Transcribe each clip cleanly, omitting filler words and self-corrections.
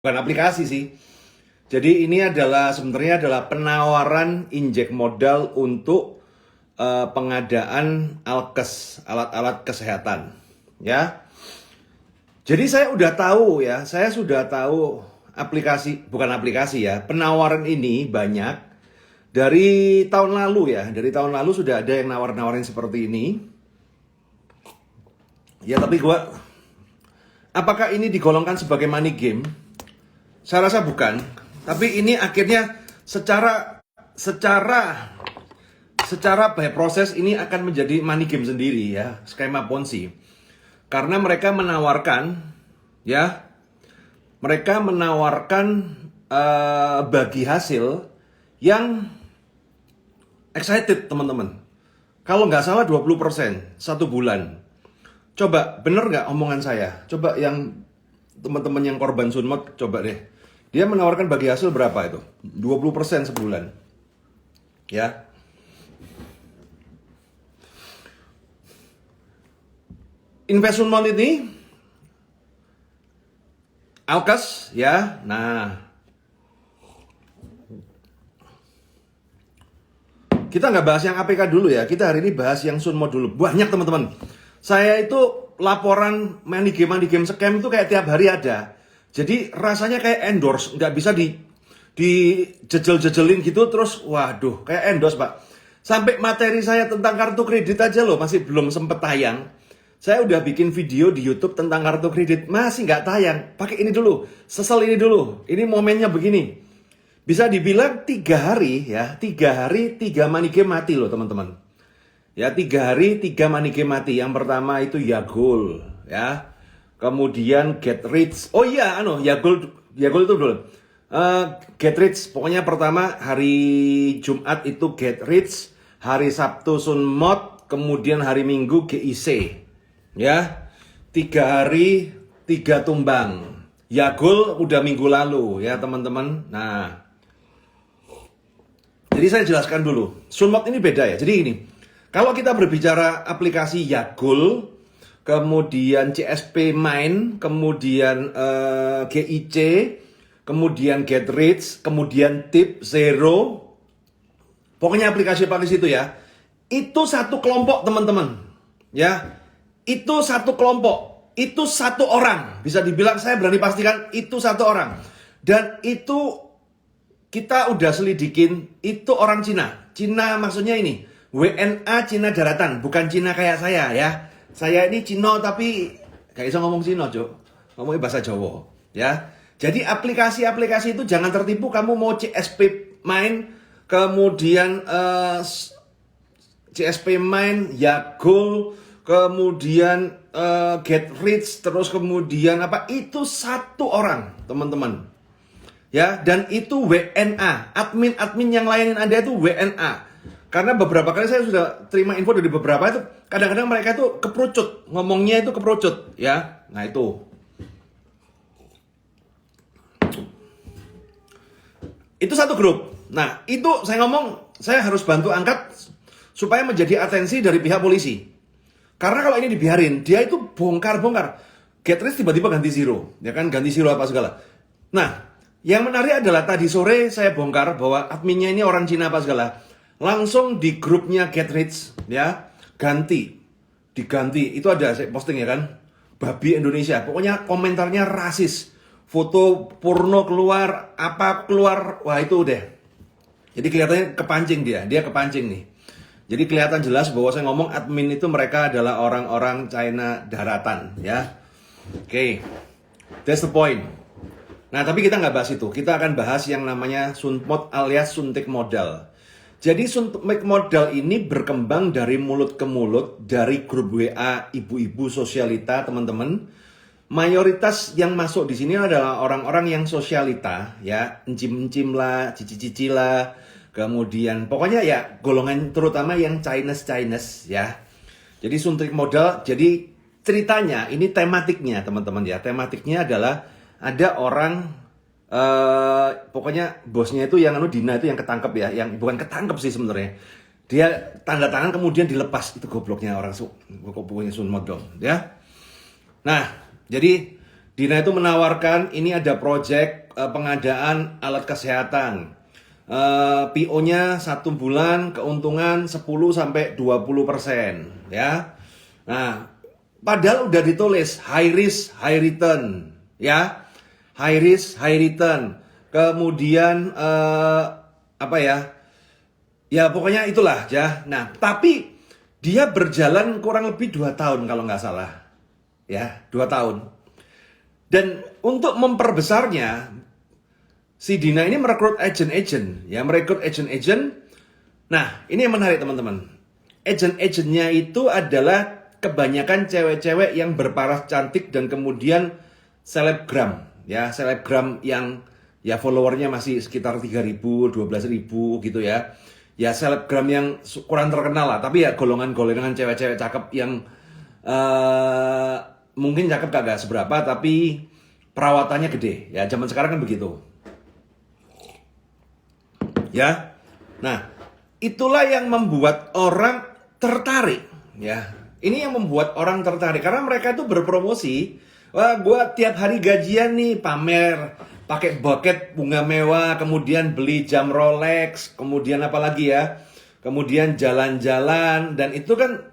bukan aplikasi sih. Jadi ini adalah sebenarnya adalah penawaran injek modal untuk pengadaan alkes, alat-alat kesehatan, ya. Jadi saya sudah tahu aplikasi, bukan aplikasi ya, penawaran ini banyak dari tahun lalu ya. Dari tahun lalu sudah ada yang nawar-nawarin seperti ini. Ya tapi apakah ini digolongkan sebagai money game? Saya rasa bukan. Tapi ini akhirnya secara by proses ini akan menjadi money game sendiri ya, skema Ponzi. Karena mereka menawarkan bagi hasil yang excited teman-teman. Kalau nggak salah 20% 1 bulan. Coba bener nggak omongan saya? Coba yang teman-teman yang korban Sunmot coba deh. Dia menawarkan bagi hasil berapa itu? 20% sebulan. Ya. Invest Sunmot ini Alkes ya. Nah, kita nggak bahas yang APK dulu ya. Kita hari ini bahas yang Sunmot dulu. Banyak teman-teman. Saya itu laporan money game scam itu kayak tiap hari ada. Jadi rasanya kayak endorse, nggak bisa dijejel-jejelin gitu terus. Waduh, kayak endorse pak. Sampai materi saya tentang kartu kredit aja loh masih belum sempet tayang. Saya udah bikin video di YouTube tentang kartu kredit, masih nggak tayang. Pakai ini dulu, sesel ini dulu. Ini momennya begini. Bisa dibilang 3 hari ya, 3 hari 3 money game mati loh teman-teman. Ya 3 hari 3 money game mati. Yang pertama itu Yagul ya. Kemudian Get Rich. Oh iya, Yagul itu dulu. Get Rich. Pokoknya pertama hari Jumat itu Get Rich, hari Sabtu Sunmot, kemudian hari Minggu GIC. Ya, 3 hari 3 tumbang. Yagul udah minggu lalu ya teman-teman. Nah, jadi saya jelaskan dulu. Sunmot ini beda ya. Jadi ini, kalau kita berbicara aplikasi Yagul, kemudian CSP Main, kemudian GIC, kemudian Get Rich, kemudian Tip Zero, pokoknya aplikasi-aplikasi itu ya, itu satu kelompok teman-teman, ya, itu satu kelompok, itu satu orang, bisa dibilang saya berani pastikan itu satu orang, dan itu kita udah selidikin, itu orang Cina, Cina maksudnya ini, WNA Cina daratan, bukan Cina kayak saya ya. Saya ini Cino tapi gak bisa ngomong Cino, Cuk. Ngomongnya bahasa Jawa, ya. Jadi aplikasi-aplikasi itu jangan tertipu. Kamu mau CSP Main, kemudian CSP Main, Yagul, kemudian Get Rich, terus kemudian apa? Itu satu orang, teman-teman. Ya, dan itu WNA. Admin-admin yang layanin Anda itu WNA. Karena beberapa kali saya sudah terima info dari beberapa itu, kadang-kadang mereka itu keperucut, ngomongnya itu keperucut, ya. Nah itu satu grup. Nah itu saya ngomong, saya harus bantu angkat supaya menjadi atensi dari pihak polisi. Karena kalau ini dibiarin, dia itu bongkar-bongkar. Get Rich tiba-tiba ganti zero, ya kan, ganti zero apa segala. Nah, yang menarik adalah tadi sore saya bongkar bahwa adminnya ini orang Cina apa segala. Langsung di grupnya Get Rich ya, diganti. Itu ada saya posting ya kan, babi Indonesia. Pokoknya komentarnya rasis, foto porno keluar, apa keluar, wah itu udah. Jadi kelihatannya kepancing dia kepancing nih. Jadi kelihatan jelas bahwa saya ngomong admin itu mereka adalah orang-orang China daratan ya. Oke, that's the point. Nah tapi kita nggak bahas itu, kita akan bahas yang namanya Sunmot alias suntik modal. Jadi suntik modal ini berkembang dari mulut ke mulut, dari grup WA ibu-ibu sosialita teman-teman. Mayoritas yang masuk di sini adalah orang-orang yang sosialita, ya, encim-encim lah, cici-cici lah, kemudian pokoknya ya golongan terutama yang Chinese ya. Jadi suntik modal, jadi ceritanya ini tematiknya teman-teman ya, tematiknya adalah ada orang pokoknya bosnya itu yang Dina itu yang ketangkep ya, yang bukan ketangkep sih sebenarnya. Dia tanda tangan kemudian dilepas, itu gobloknya orang pokoknya Sunmot dong, ya. Nah, jadi Dina itu menawarkan ini ada project pengadaan alat kesehatan. PO-nya 1 bulan keuntungan 10-20% ya. Nah, padahal udah ditulis high risk, high return ya. High risk, high return. Kemudian apa ya? Ya pokoknya itulah ya. Nah, tapi dia berjalan kurang lebih 2 tahun kalau nggak salah. Ya, 2 tahun. Dan untuk memperbesarnya, si Dina ini merekrut agent-agent, ya merekrut agent-agent. Nah, ini yang menarik teman-teman. Agent-agentnya itu adalah kebanyakan cewek-cewek yang berparas cantik dan kemudian selebgram, ya selebgram yang ya followernya masih sekitar 3.000, 12.000 gitu ya. Ya selebgram yang kurang terkenal lah, tapi ya golongan-golongan cewek-cewek cakep yang mungkin cakep kagak seberapa, tapi perawatannya gede. Ya zaman sekarang kan begitu. Ya, nah itulah yang membuat orang tertarik. Ya, ini yang membuat orang tertarik karena mereka itu berpromosi. Wah, gue tiap hari gajian nih pamer, pakai bucket bunga mewah, kemudian beli jam Rolex, kemudian apa lagi ya, kemudian jalan-jalan dan itu kan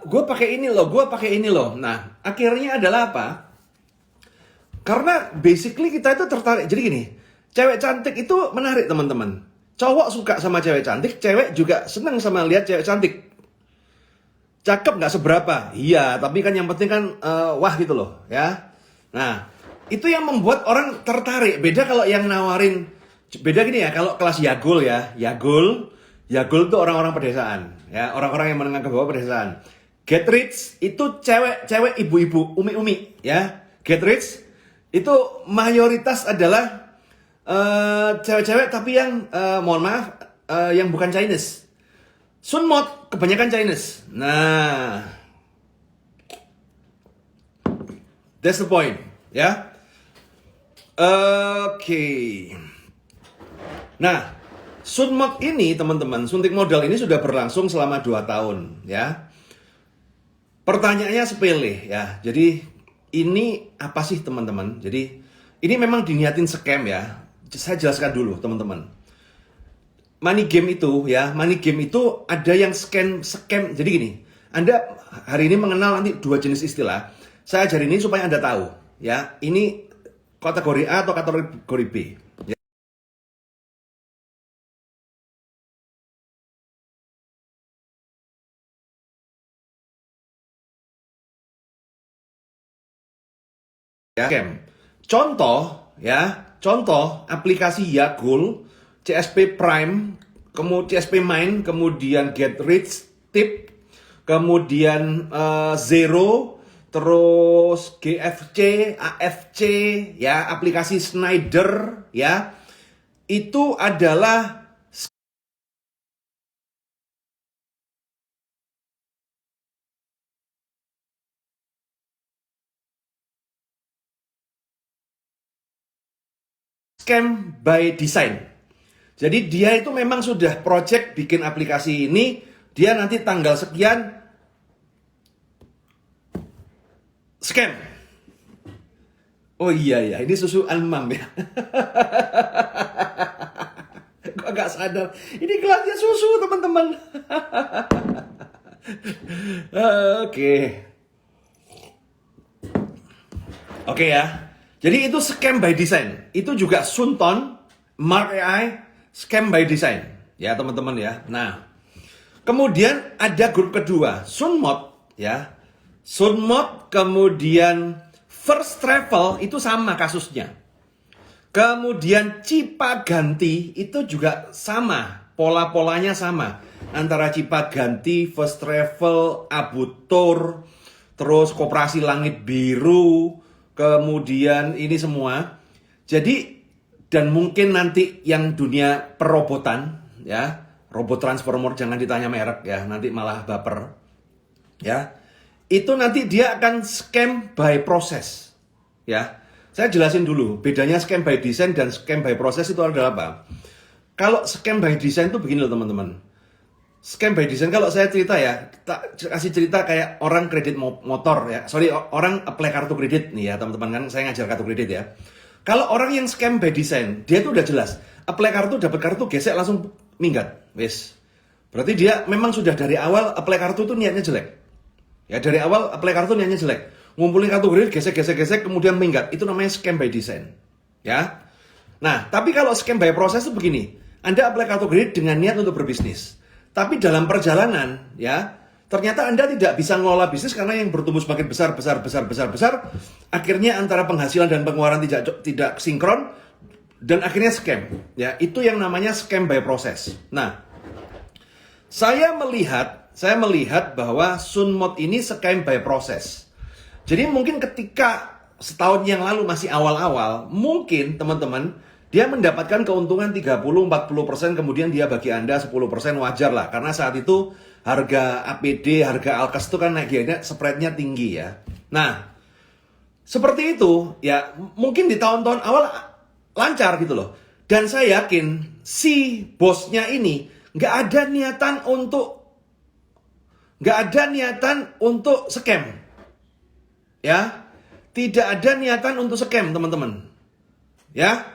gue pakai ini loh, gue pakai ini loh. Nah, akhirnya adalah apa? Karena basically kita itu tertarik. Jadi gini. Cewek cantik itu menarik teman-teman. Cowok suka sama cewek cantik, cewek juga senang sama lihat cewek cantik. Cakep nggak seberapa, iya, tapi kan yang penting kan wah gitu loh, ya. Nah, itu yang membuat orang tertarik. Beda kalau yang nawarin, beda gini ya, kalau kelas Yagul ya, Yagul itu orang-orang pedesaan, ya, orang-orang yang menengah ke bawah pedesaan. Get Rich itu cewek-cewek ibu-ibu, umi-umi, ya. Get Rich itu mayoritas adalah cewek-cewek tapi yang mohon maaf yang bukan Chinese. Sunmod kebanyakan Chinese. Nah, that's the point, ya. Oke. Nah, Sunmod ini teman-teman, suntik modal ini sudah berlangsung selama 2 tahun, ya. Pertanyaannya sepele, ya. Jadi ini apa sih teman-teman? Jadi ini memang diniatin scam ya. Saya jelaskan dulu teman-teman. Money game itu ya, money game itu ada yang scam. Jadi gini, Anda hari ini mengenal nanti 2 jenis istilah. Saya ajarin ini supaya Anda tahu ya. Ini kategori A atau kategori B. Ya. Scam. Contoh aplikasi Yagul, CSP Prime, kemudian CSP Mine, kemudian Get Rich Tip, kemudian Zero, terus GFC, AFC, ya aplikasi Snyder, ya itu adalah scam by design. Jadi dia itu memang sudah project bikin aplikasi ini, dia nanti tanggal sekian scam. Oh iya ya, ini susu Almam ya. Gua gak sadar, ini gelasnya susu teman-teman. Oke ya. Jadi itu scam by design. Itu juga Sunton, Mark AI, scam by design. Ya teman-teman ya. Nah, kemudian ada grup kedua, Sunmod ya. Sunmod kemudian First Travel itu sama kasusnya. Kemudian Cipaganti itu juga sama, pola-polanya sama. Antara Cipaganti, First Travel, Abu Tur, terus Koperasi Langit Biru, kemudian ini semua. Jadi dan mungkin nanti yang dunia perobotan ya, robot transformer jangan ditanya merek ya, nanti malah baper. Ya. Itu nanti dia akan scam by process. Ya. Saya jelasin dulu bedanya scam by design dan scam by process itu adalah apa. Kalau scam by design itu begini loh teman-teman. Scam by design, kalau saya cerita ya, tak kasih cerita kayak orang kredit motor ya. Sorry, orang apply kartu kredit nih ya teman-teman, kan saya ngajar kartu kredit ya. Kalau orang yang scam by design, dia tuh udah jelas. Apply kartu, dapat kartu, gesek langsung minggat. Wes. Berarti dia memang sudah dari awal apply kartu tuh niatnya jelek. Ya, dari awal apply kartu niatnya jelek. Ngumpulin kartu kredit, gesek, kemudian minggat. Itu namanya scam by design. Ya. Nah, tapi kalau scam by proses itu begini. Anda apply kartu kredit dengan niat untuk berbisnis. Tapi dalam perjalanan, ya, ternyata Anda tidak bisa ngelola bisnis karena yang bertumbuh semakin besar. Akhirnya antara penghasilan dan pengeluaran tidak sinkron, dan akhirnya scam. Ya, itu yang namanya scam by proses. Nah, saya melihat bahwa Sunmod ini scam by proses. Jadi mungkin ketika setahun yang lalu masih awal-awal, mungkin teman-teman, dia mendapatkan keuntungan 30-40%, kemudian dia bagi Anda 10%, wajar lah. Karena saat itu harga APD, harga Alkes itu kan naiknya, spreadnya tinggi ya. Nah, seperti itu ya, mungkin di tahun-tahun awal lancar gitu loh. Dan saya yakin si bosnya ini nggak ada niatan untuk scam. Ya, tidak ada niatan untuk scam teman-teman. Ya,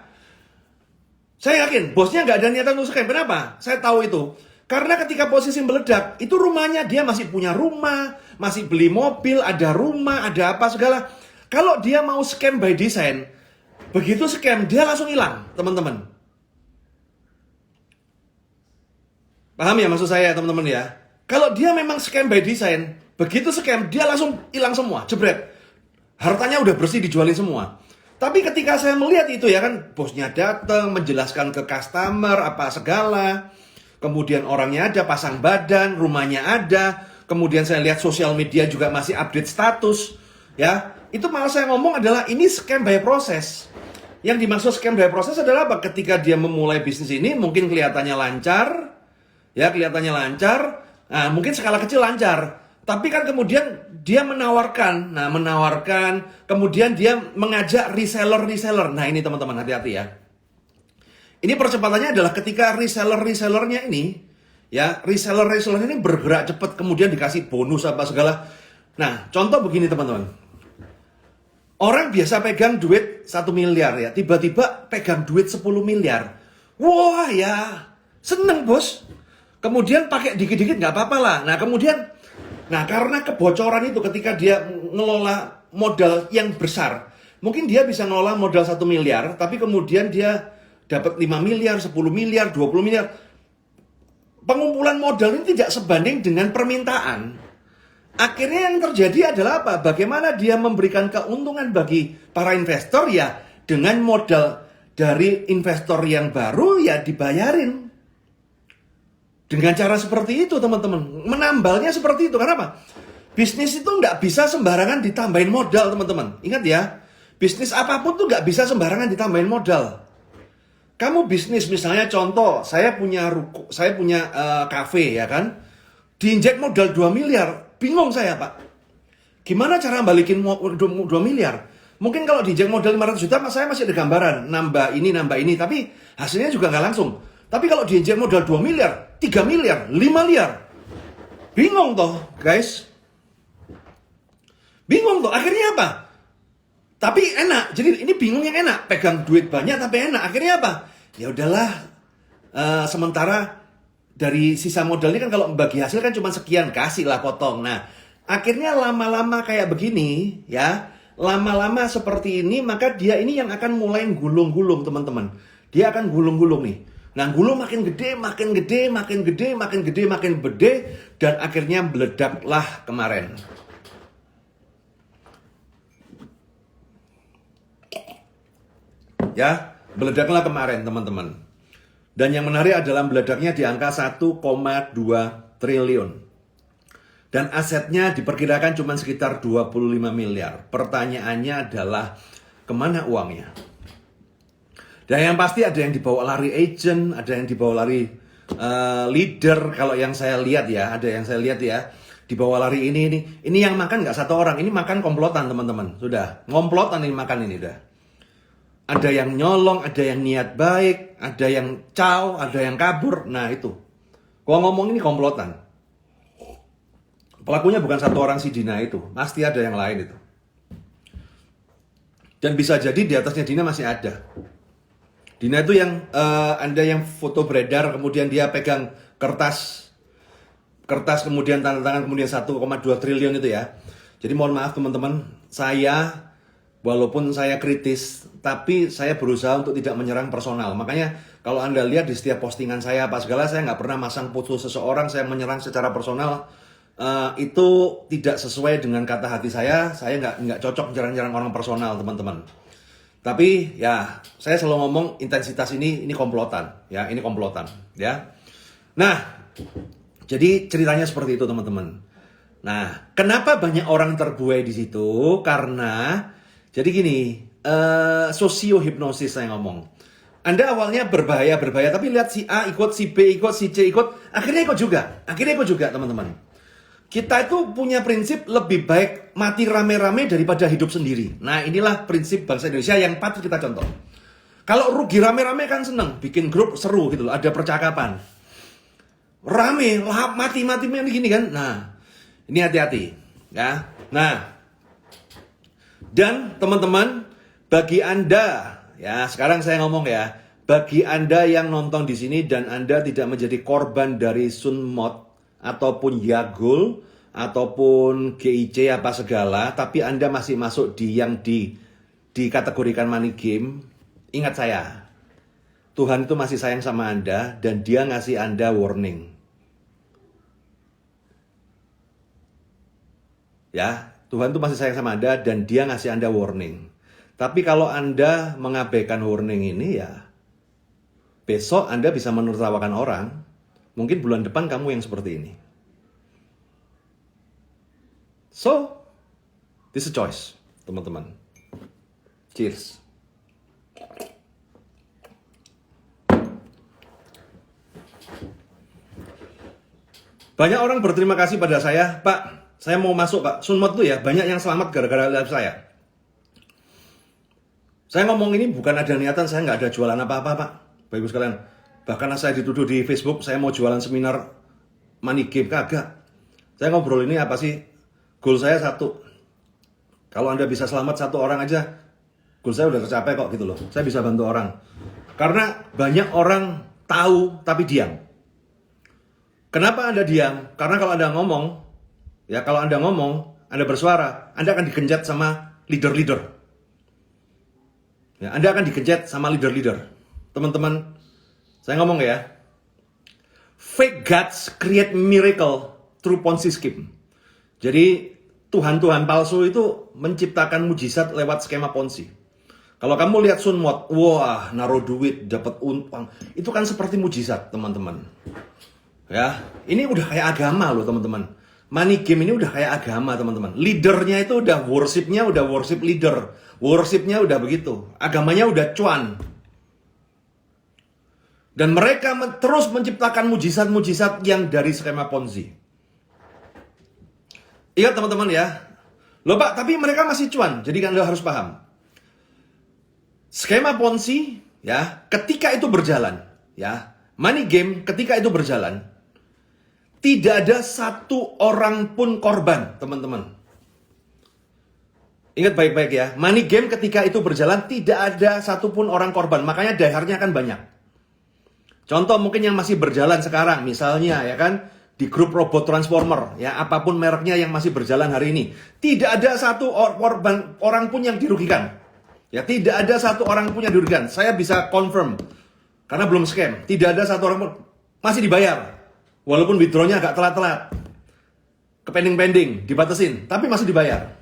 saya yakin bosnya nggak ada niatan untuk scam. Kenapa? Saya tahu itu. Karena ketika posisi meledak, itu rumahnya dia masih punya rumah, masih beli mobil, ada rumah, ada apa segala. Kalau dia mau scam by design, begitu scam dia langsung hilang, teman-teman. Paham ya maksud saya, teman-teman ya? Kalau dia memang scam by design, begitu scam dia langsung hilang semua, jebret. Hartanya udah bersih dijualin semua. Tapi ketika saya melihat itu ya kan, bosnya datang menjelaskan ke customer apa segala, kemudian orangnya ada, pasang badan, rumahnya ada, kemudian saya lihat sosial media juga masih update status, ya, itu malah saya ngomong adalah ini scam by proses. Yang dimaksud scam by proses adalah apa? Ketika dia memulai bisnis ini mungkin kelihatannya lancar, ya nah, mungkin skala kecil lancar. Tapi kan kemudian dia menawarkan, kemudian dia mengajak reseller. Nah ini teman-teman hati-hati ya. Ini percepatannya adalah ketika resellernya ini, ya reseller ini bergerak cepat, kemudian dikasih bonus apa segala. Nah contoh begini teman-teman. Orang biasa pegang duit 1 miliar ya, tiba-tiba pegang duit 10 miliar. Wah ya, seneng bos. Kemudian pakai dikit-dikit nggak apa-apa lah. Nah, karena kebocoran itu ketika dia ngelola modal yang besar, mungkin dia bisa ngelola modal 1 miliar, tapi kemudian dia dapat 5 miliar, 10 miliar, 20 miliar. Pengumpulan modal ini tidak sebanding dengan permintaan. Akhirnya yang terjadi adalah apa? Bagaimana dia memberikan keuntungan bagi para investor ya, dengan modal dari investor yang baru ya dibayarin. Dengan cara seperti itu teman-teman, menambalnya seperti itu. Karena apa? Bisnis itu nggak bisa sembarangan ditambahin modal teman-teman. Ingat ya, bisnis apapun tuh nggak bisa sembarangan ditambahin modal. Kamu bisnis misalnya contoh, saya punya kafe ya kan, diinjek modal 2 miliar, bingung saya pak. Gimana cara balikin 2 miliar? Mungkin kalau diinjek modal 500 juta, saya masih ada gambaran, nambah ini, tapi hasilnya juga nggak langsung. Tapi kalau diinjek modal 2 miliar, 3 miliar, 5 miliar. Bingung toh, guys. Bingung toh, akhirnya apa? Tapi enak. Jadi ini bingung yang enak, pegang duit banyak tapi enak. Akhirnya apa? Ya udahlah. Sementara dari sisa modal ini kan kalau bagi hasil kan cuma sekian, kasih lah potong. Nah, akhirnya lama-lama kayak begini, ya. Lama-lama seperti ini, maka dia ini yang akan mulai gulung-gulung, teman-teman. Dia akan gulung-gulung nih. Nah, gulung makin gede, dan akhirnya meledaklah kemarin. Ya, meledaklah kemarin, teman-teman. Dan yang menarik adalah meledaknya di angka 1,2 triliun. Dan asetnya diperkirakan cuma sekitar 25 miliar. Pertanyaannya adalah, kemana uangnya? Dan yang pasti ada yang dibawa lari agent, ada yang dibawa lari leader. Kalau yang saya lihat ya, dibawa lari ini. Ini yang makan nggak satu orang, ini makan komplotan teman-teman. Sudah, komplotan ini makan ini udah. Ada yang nyolong, ada yang niat baik, ada yang ada yang kabur. Nah itu, Gua ngomong ini komplotan. Pelakunya bukan satu orang si Dina itu, pasti ada yang lain itu. Dan bisa jadi di atasnya Dina masih ada. Dina itu yang Anda yang foto beredar, kemudian dia pegang kertas kemudian tanda tangan, kemudian 1,2 triliun itu ya. Jadi mohon maaf teman-teman, saya walaupun saya kritis, tapi saya berusaha untuk tidak menyerang personal. Makanya kalau Anda lihat di setiap postingan saya apa segala, saya nggak pernah masang foto seseorang, saya menyerang secara personal. Itu tidak sesuai dengan kata hati saya nggak cocok nyerang-nyerang orang personal teman-teman. Tapi ya saya selalu ngomong intensitas ini komplotan ya, ini komplotan ya. Nah, jadi ceritanya seperti itu teman-teman. Nah, kenapa banyak orang terbuai di situ? Karena jadi gini, sosio hipnosis saya ngomong. Anda awalnya berbahaya, tapi lihat si A ikut, si B ikut, si C ikut, akhirnya ikut juga teman-teman. Kita itu punya prinsip lebih baik mati rame-rame daripada hidup sendiri. Nah, inilah prinsip bangsa Indonesia yang patut kita contoh. Kalau rugi rame-rame kan seneng, bikin grup seru gitu loh, ada percakapan. Rame, lahap, mati gini kan. Nah, ini hati-hati ya. Nah, dan teman-teman, bagi Anda ya, sekarang saya ngomong ya, bagi Anda yang nonton di sini dan Anda tidak menjadi korban dari Sunmot ataupun Yagul ataupun GIC apa segala, tapi Anda masih masuk di yang dikategorikan money game, ingat saya, Tuhan itu masih sayang sama Anda dan Dia ngasih Anda warning. Ya, Tuhan itu masih sayang sama Anda dan Dia ngasih Anda warning. Tapi kalau Anda mengabaikan warning ini ya, besok Anda bisa menertawakan orang. Mungkin bulan depan kamu yang seperti ini. So, this is a choice, teman-teman. Cheers. Banyak orang berterima kasih pada saya, Pak, saya mau masuk Pak. Sunmot tuh ya, banyak yang selamat gara-gara live saya. Saya ngomong ini bukan ada niatan, saya nggak ada jualan apa-apa Pak. Bapak Ibu sekalian. Bahkan saya dituduh di Facebook, saya mau jualan seminar money game, kagak. Saya ngobrol ini apa sih? Goal saya satu. Kalau Anda bisa selamat satu orang aja, goal saya udah tercapai kok gitu loh. Saya bisa bantu orang. Karena banyak orang tahu tapi diam. Kenapa Anda diam? Karena kalau Anda ngomong, ya kalau Anda ngomong, Anda bersuara, Anda akan digenjat sama leader-leader. Ya, Anda akan digenjat sama leader-leader. Teman-teman, saya ngomong ya, fake gods create miracle through Ponzi scheme. Jadi Tuhan-Tuhan palsu itu menciptakan mujizat lewat skema Ponzi. Kalau kamu lihat Sunmot, wah naruh duit dapat uang, itu kan seperti mujizat teman-teman. Ya, ini udah kayak agama loh teman-teman. Money game ini udah kayak agama teman-teman. Leadernya itu udah worshipnya udah worship leader, worshipnya udah begitu, agamanya udah cuan. Dan mereka terus menciptakan mujizat-mujizat yang dari skema Ponzi. Ingat teman-teman ya. Loh Pak, tapi mereka masih cuan. Jadi Anda harus paham. Skema Ponzi ya, ketika itu berjalan, ya, money game ketika itu berjalan, tidak ada satu orang pun korban, teman-teman. Ingat baik-baik ya, money game ketika itu berjalan tidak ada satupun orang korban. Makanya daharnya kan banyak. Contoh mungkin yang masih berjalan sekarang, misalnya ya kan, di grup robot transformer, ya apapun mereknya yang masih berjalan hari ini, tidak ada satu orang pun yang dirugikan. Ya tidak ada satu orang pun yang dirugikan. Saya bisa confirm, karena belum scam. Tidak ada satu orang pun masih dibayar, walaupun withdrawnya agak telat-telat, kepending-pending, dibatasin, tapi masih dibayar.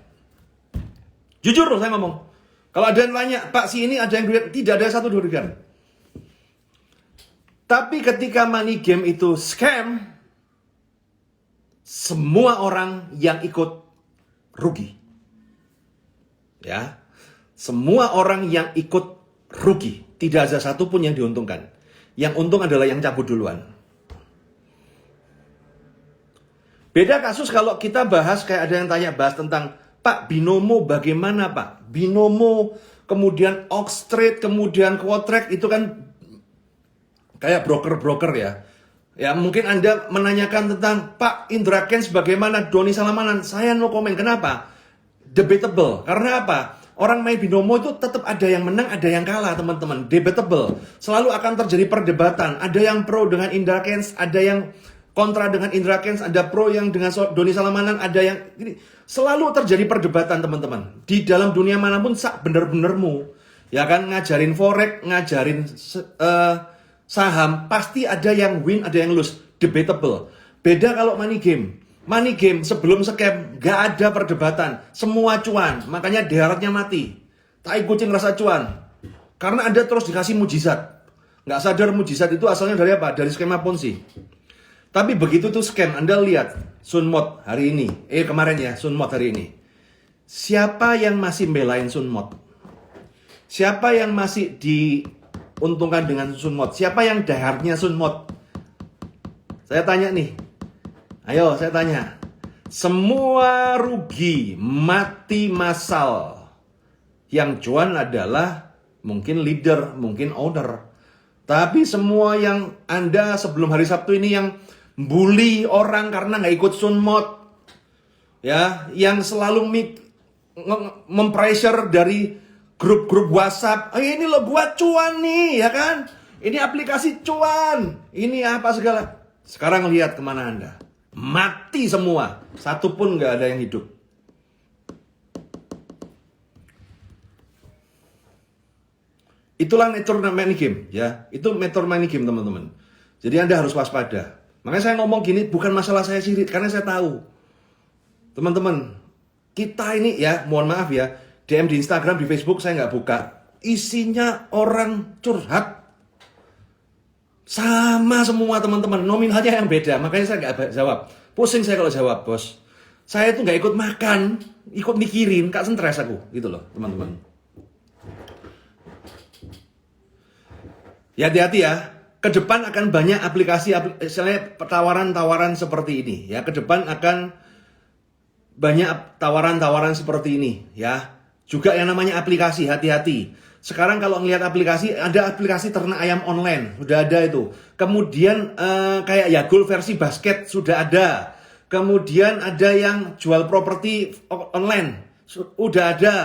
Jujur loh saya ngomong. Kalau ada yang nanya, Pak si ini ada yang dirugikan, tidak ada satu dirugikan. Tapi ketika money game itu scam, semua orang yang ikut rugi. Ya. Semua orang yang ikut rugi. Tidak ada satupun yang diuntungkan. Yang untung adalah yang cabut duluan. Beda kasus kalau kita bahas, kayak ada yang tanya bahas tentang, Pak binomo bagaimana Pak? Binomo, kemudian Oxtrade, kemudian Quotrek, itu kan kayak broker-broker ya. Ya, mungkin Anda menanyakan tentang Pak Indra Kents bagaimana, Doni Salmanan. Saya no komen. Kenapa? Debatable. Karena apa? Orang main binomo itu tetap ada yang menang, ada yang kalah, teman-teman. Debatable. Selalu akan terjadi perdebatan. Ada yang pro dengan Indra Kents, ada yang kontra dengan Indra Kents, ada pro yang dengan Doni Salmanan, ada yang ini. Selalu terjadi perdebatan, teman-teman. Di dalam dunia manapun sak bener-benermu. Ya kan, ngajarin forex, ngajarin saham, pasti ada yang win, ada yang lose. Debatable. Beda kalau money game. Money game sebelum scam, gak ada perdebatan. Semua cuan. Makanya daratnya mati. Tai kucing rasa cuan. Karena Anda terus dikasih mujizat. Gak sadar mujizat itu asalnya dari apa? Dari skema Ponzi. Tapi begitu tuh scam, Anda lihat. Sunmod hari ini. Kemarin ya, Sunmod hari ini. Siapa yang masih belain Sunmod? Siapa yang masih diuntungkan dengan Sunmod? Siapa yang daharnya Sunmod? Saya tanya nih. Ayo saya tanya. Semua rugi, mati massal. Yang cuan adalah mungkin leader, mungkin owner. Tapi semua yang Anda sebelum hari Sabtu ini yang bully orang karena nggak ikut Sunmod. Ya, yang selalu mempressure dari grup-grup WhatsApp, ini lo buat cuan nih, ya kan? Ini aplikasi cuan, ini apa segala. Sekarang lihat kemana Anda. Mati semua, satu pun nggak ada yang hidup. Itulah nature money game, ya. Itu nature money game, teman-teman. Jadi Anda harus waspada. Makanya saya ngomong gini, bukan masalah saya sirik, karena saya tahu. Teman-teman, kita ini ya, mohon maaf ya, DM di Instagram, di Facebook saya nggak buka. Isinya orang curhat. Sama semua teman-teman, nominalnya yang beda. Makanya saya nggak jawab. Pusing saya kalau jawab, bos. Saya tuh nggak ikut makan, ikut mikirin, gak stres aku. Gitu loh, teman-teman. Ya hati-hati ya. Ke depan akan banyak aplikasi, misalnya tawaran-tawaran seperti ini. Ya, ke depan akan banyak tawaran-tawaran seperti ini. Ya. Juga yang namanya aplikasi, hati-hati. Sekarang kalau ngelihat aplikasi, ada aplikasi ternak ayam online, sudah ada itu. Kemudian kayak Yagul versi basket, sudah ada. Kemudian ada yang jual properti online, sudah ada.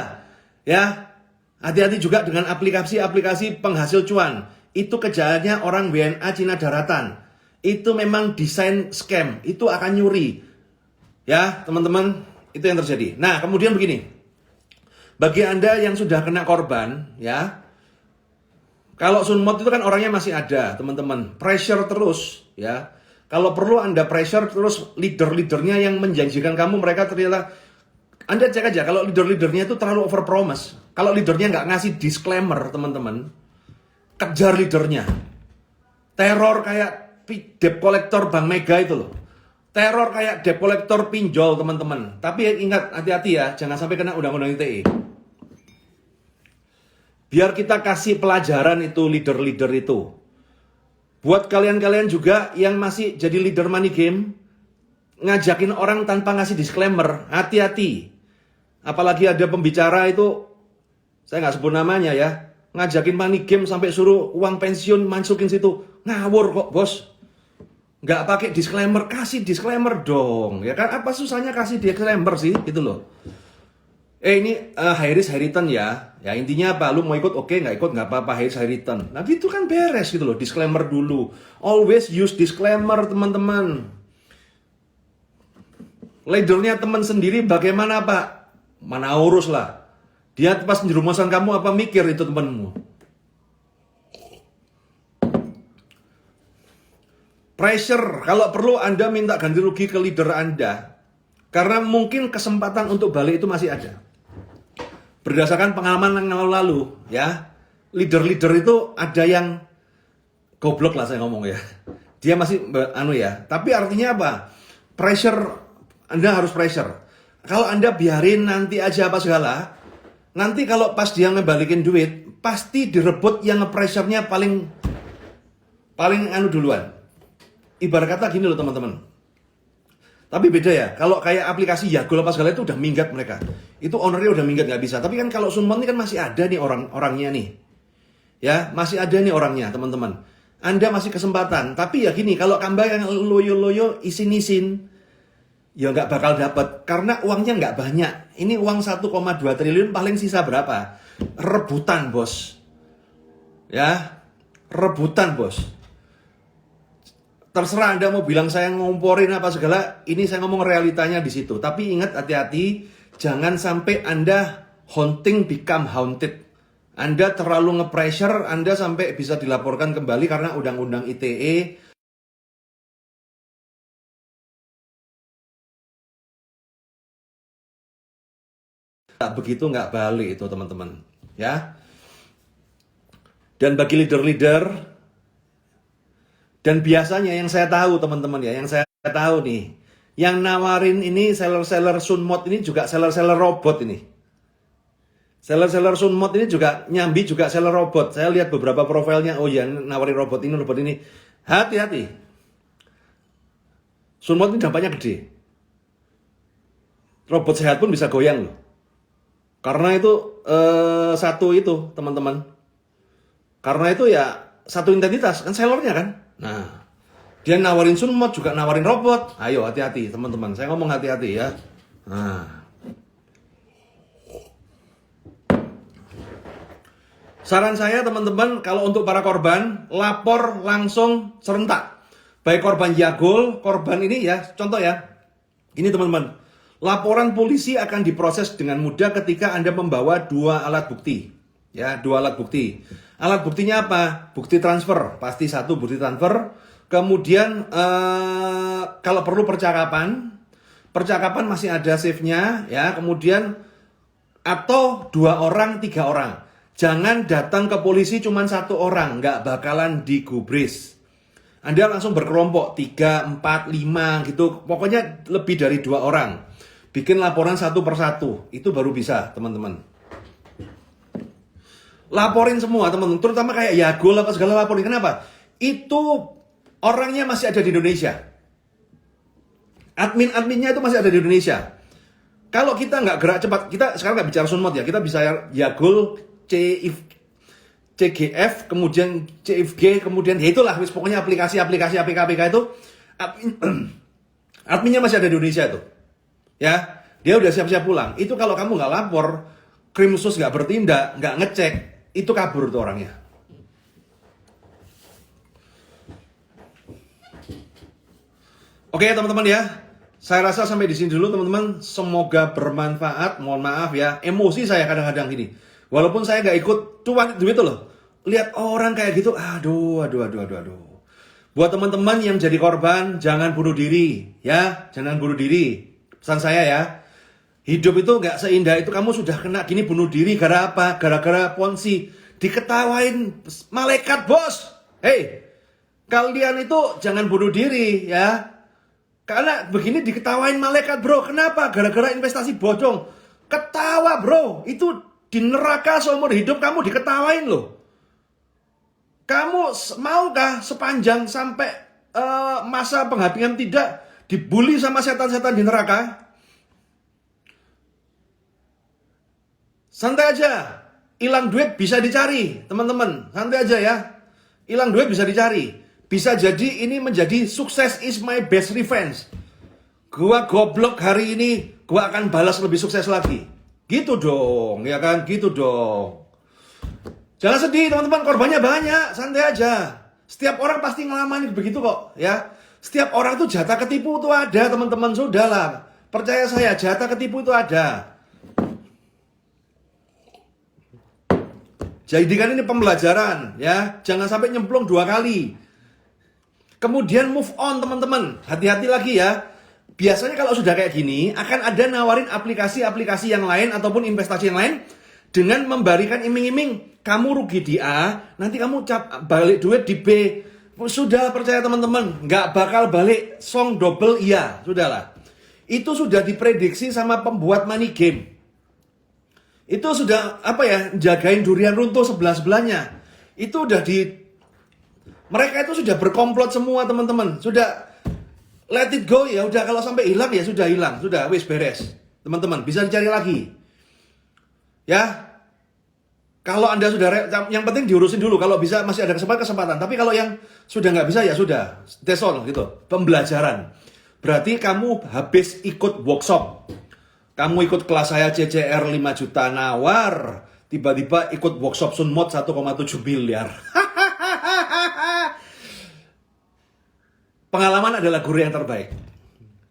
Ya, hati-hati juga dengan aplikasi-aplikasi penghasil cuan. Itu kerjaannya orang WNA Cina Daratan. Itu memang desain scam, itu akan nyuri. Ya, teman-teman, itu yang terjadi. Nah, kemudian begini. Bagi Anda yang sudah kena korban, ya, kalau Sunmod itu kan orangnya masih ada, teman-teman. Pressure terus, ya. Kalau perlu Anda pressure terus leader-leadernya yang menjanjikan kamu, mereka ternyata, Anda cek aja, kalau leader-leadernya itu terlalu overpromise. Kalau leadernya nggak ngasih disclaimer, teman-teman, kejar leadernya. Teror kayak debt collector Bank Mega itu loh. Teror kayak debt collector pinjol, teman-teman. Tapi ingat, hati-hati ya, jangan sampai kena undang-undang ITE. Biar kita kasih pelajaran itu leader-leader itu. Buat kalian-kalian juga yang masih jadi leader money game, ngajakin orang tanpa ngasih disclaimer, hati-hati. Apalagi ada pembicara itu, saya nggak sebut namanya ya, ngajakin money game sampai suruh uang pensiun masukin situ. Ngawur kok, bos. Nggak pakai disclaimer, kasih disclaimer dong. Ya kan, apa susahnya kasih disclaimer sih, gitu loh. Ini high risk high return ya. Ya intinya apa? Lu mau ikut oke, nggak ikut nggak apa-apa, high risk high return. Nah gitu kan beres gitu loh, disclaimer dulu. Always use disclaimer, teman-teman. Leadernya teman sendiri bagaimana Pak? Mana urus lah. Dia pas jerumusan kamu apa mikir itu temanmu. Pressure, kalau perlu Anda minta ganti rugi ke leader Anda. Karena mungkin kesempatan untuk balik itu masih ada. Berdasarkan pengalaman yang lalu, ya, leader-leader itu ada yang goblok lah saya ngomong ya. Dia masih ya. Tapi artinya apa? Pressure, Anda harus pressure. Kalau Anda biarin nanti aja apa segala, nanti kalau pas dia ngebalikin duit, pasti direbut yang nge-pressure-nya paling duluan. Ibarat kata gini loh teman-teman. Tapi beda ya, kalau kayak aplikasi Yagul apa segala itu udah minggat mereka. Itu ownernya udah minggat, nggak bisa. Tapi kan kalau Sunmod ini kan masih ada nih orang-orangnya nih. Ya, masih ada nih orangnya teman-teman. Anda masih kesempatan. Tapi ya gini, kalau Kamba yang loyo-loyo isin-isin, ya nggak bakal dapat. Karena uangnya nggak banyak. Ini uang 1,2 triliun paling sisa berapa? Rebutan, bos. Ya, rebutan, bos. Terserah Anda mau bilang saya ngomporin apa segala, ini saya ngomong realitanya di situ. Tapi ingat, hati-hati, jangan sampai Anda haunting become haunted. Anda terlalu nge-pressure, Anda sampai bisa dilaporkan kembali karena undang-undang ITE. Begitu nggak balik itu teman-teman. Ya. Dan bagi leader-leader, dan biasanya yang saya tahu teman-teman ya, yang saya tahu nih, yang nawarin ini seller-seller Sunmod ini juga seller-seller robot ini. Seller-seller Sunmod ini juga nyambi juga seller robot. Saya lihat beberapa profilnya, oh ya nawarin robot ini. Hati-hati. Sunmod ini dampaknya gede. Robot sehat pun bisa goyang loh. Karena itu satu itu teman-teman. Karena itu ya satu identitas kan sellernya kan. Nah, dia nawarin Sunmod juga nawarin robot. Ayo hati-hati teman-teman. Saya ngomong hati-hati ya. Nah. Saran saya teman-teman, kalau untuk para korban, lapor langsung serentak. Baik korban Jagol, korban ini ya, contoh ya. Ini teman-teman, laporan polisi akan diproses dengan mudah ketika Anda membawa 2 alat bukti. Ya, 2 alat bukti. Alat buktinya apa? Bukti transfer, pasti 1 bukti transfer. Kemudian kalau perlu percakapan masih ada save-nya ya. Kemudian atau 2 orang, 3 orang. Jangan datang ke polisi cuma 1 orang, nggak bakalan digubris. Anda langsung berkelompok 3, 4, 5 gitu. Pokoknya lebih dari 2 orang. Bikin laporan 1 per 1. Itu baru bisa, teman-teman. Laporin semua teman-teman, terutama kayak Jagol apa segala laporin. Kenapa? Itu orangnya masih ada di Indonesia. Admin-adminnya itu masih ada di Indonesia. Kalau kita nggak gerak cepat, kita sekarang nggak bicara Sunmod ya, kita bisa Jagol, CGF, kemudian CFG, kemudian ya itulah, pokoknya aplikasi APK itu adminnya masih ada di Indonesia itu. Ya, dia udah siap-siap pulang. Itu kalau kamu nggak lapor, Krimsus nggak bertindak, nggak ngecek, itu kabur tuh orangnya. Oke teman-teman ya, saya rasa sampai di sini dulu teman-teman. Semoga bermanfaat. Mohon maaf ya, emosi saya kadang-kadang gini. Walaupun saya nggak ikut cuan duit tuh loh. Lihat orang kayak gitu, aduh. Buat teman-teman yang jadi korban, jangan bunuh diri ya, jangan bunuh diri. Pesan saya ya. Hidup itu nggak seindah itu. Kamu sudah kena gini bunuh diri gara apa? Gara-gara ponzi. Diketawain malaikat bos. Hei, kalian itu jangan bunuh diri ya. Karena begini diketawain malaikat bro. Kenapa? Gara-gara investasi bodong. Ketawa bro. Itu di neraka seumur hidup kamu diketawain loh. Kamu maukah sepanjang sampai masa pengabdian tidak dibully sama setan-setan di neraka? Santai aja, hilang duit bisa dicari, teman-teman. Santai aja ya, hilang duit bisa dicari. Bisa jadi ini menjadi sukses is my best revenge. Gua goblok hari ini, gua akan balas lebih sukses lagi. Gitu dong, ya kan? Gitu dong. Jangan sedih teman-teman, korbannya banyak, santai aja. Setiap orang pasti ngalamin begitu kok, ya. Setiap orang tuh jatah ketipu tuh ada, teman-teman. Sudahlah, percaya saya, jatah ketipu itu ada. Jadikan ini pembelajaran ya, jangan sampai nyemplung 2 kali. Kemudian move on teman-teman, hati-hati lagi ya. Biasanya kalau sudah kayak gini akan ada nawarin aplikasi-aplikasi yang lain ataupun investasi yang lain dengan memberikan iming-iming. Kamu rugi di A, nanti kamu balik duit di B. Sudah percaya teman-teman, nggak bakal balik song double iya, sudahlah. Itu sudah diprediksi sama pembuat money game. Itu sudah jagain durian runtuh sebelah-sebelahnya. Itu udah mereka itu sudah berkomplot semua teman-teman. Sudah let it go ya, udah kalau sampai hilang ya sudah hilang, sudah wis beres. Teman-teman bisa dicari lagi. Ya. Kalau Anda sudah, yang penting diurusin dulu. Kalau bisa masih ada kesempatan. Tapi kalau yang sudah nggak bisa ya sudah, tesol gitu, pembelajaran. Berarti kamu habis ikut workshop. Kamu ikut kelas saya CCR 5 juta nawar. Tiba-tiba ikut workshop Sunmod 1,7 miliar. Pengalaman adalah guru yang terbaik.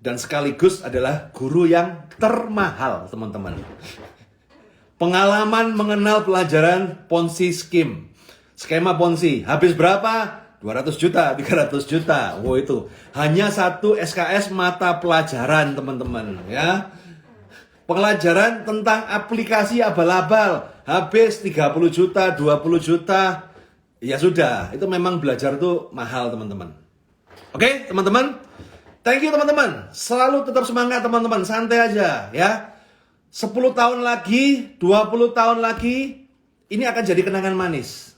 Dan sekaligus adalah guru yang termahal, teman-teman. Pengalaman mengenal pelajaran Ponzi Scheme. Skema Ponzi. Habis berapa? 200 juta, 300 juta. Wow, itu hanya satu SKS mata pelajaran, teman-teman, ya. Pelajaran tentang aplikasi abal-abal. Habis 30 juta, 20 juta. Ya sudah, itu memang belajar itu mahal, teman-teman. Oke, teman-teman. Thank you, teman-teman. Selalu tetap semangat, teman-teman. Santai aja, ya. 10 tahun lagi, 20 tahun lagi, ini akan jadi kenangan manis.